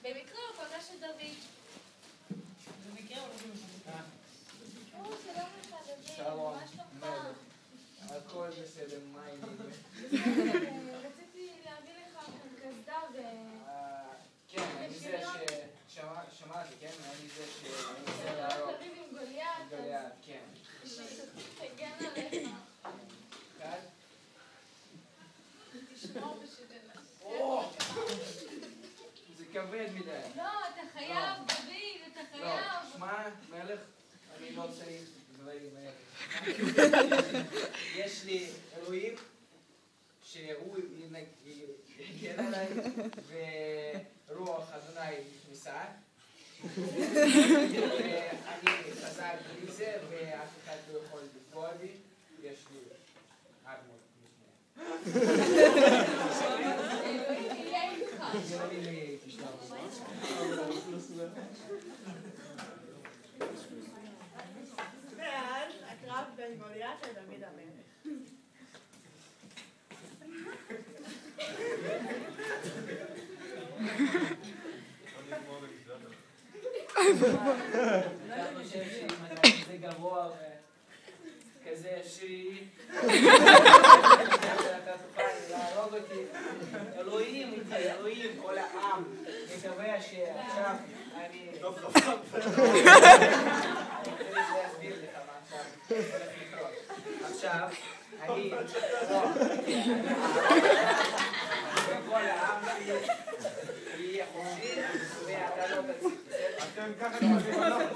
במקרה הוא פגש את דוד. במקרה הוא לא במקרה. שלום לך, דוד. שלום. מה שלומך? הכל בסדר, מה העניינים? רציתי להביא לך קסדה ו... כן, אני זה ששמעתי, כן? אני זה שאני רוצה להרוג. תריב עם גוליית. גוליית, כן. תגן עליך. אחד? תשמור בשבילה. זה כבד מדי. לא, אתה חייב, דוד, אתה לא, חייב. שמע, מלך, אני לא צריך דברים האלה. יש לי אלוהים שהוא יגן עליי ורוח אדוני נכנסה ואני חזק בלי זה ואף אחד לא יכול לפגוע בי. יש לי אדמות אלוהים יהיה איתך. ילדים לי תשלח. ואז הקרב בין גוליית לדוד המלך. אתה חושב שאם אתה כזה גבוה וכזה עשירי אתה תוכל להרוג אותי. אלוהים איתי, אלוהים, כל העם מקווה שעכשיו אני רוצה להסביר לך מה עכשיו הולך לקרות. עכשיו אני וכל העם יהיה חופשי ואתה לא תצליח. אתם ככה נמדים אנחנו.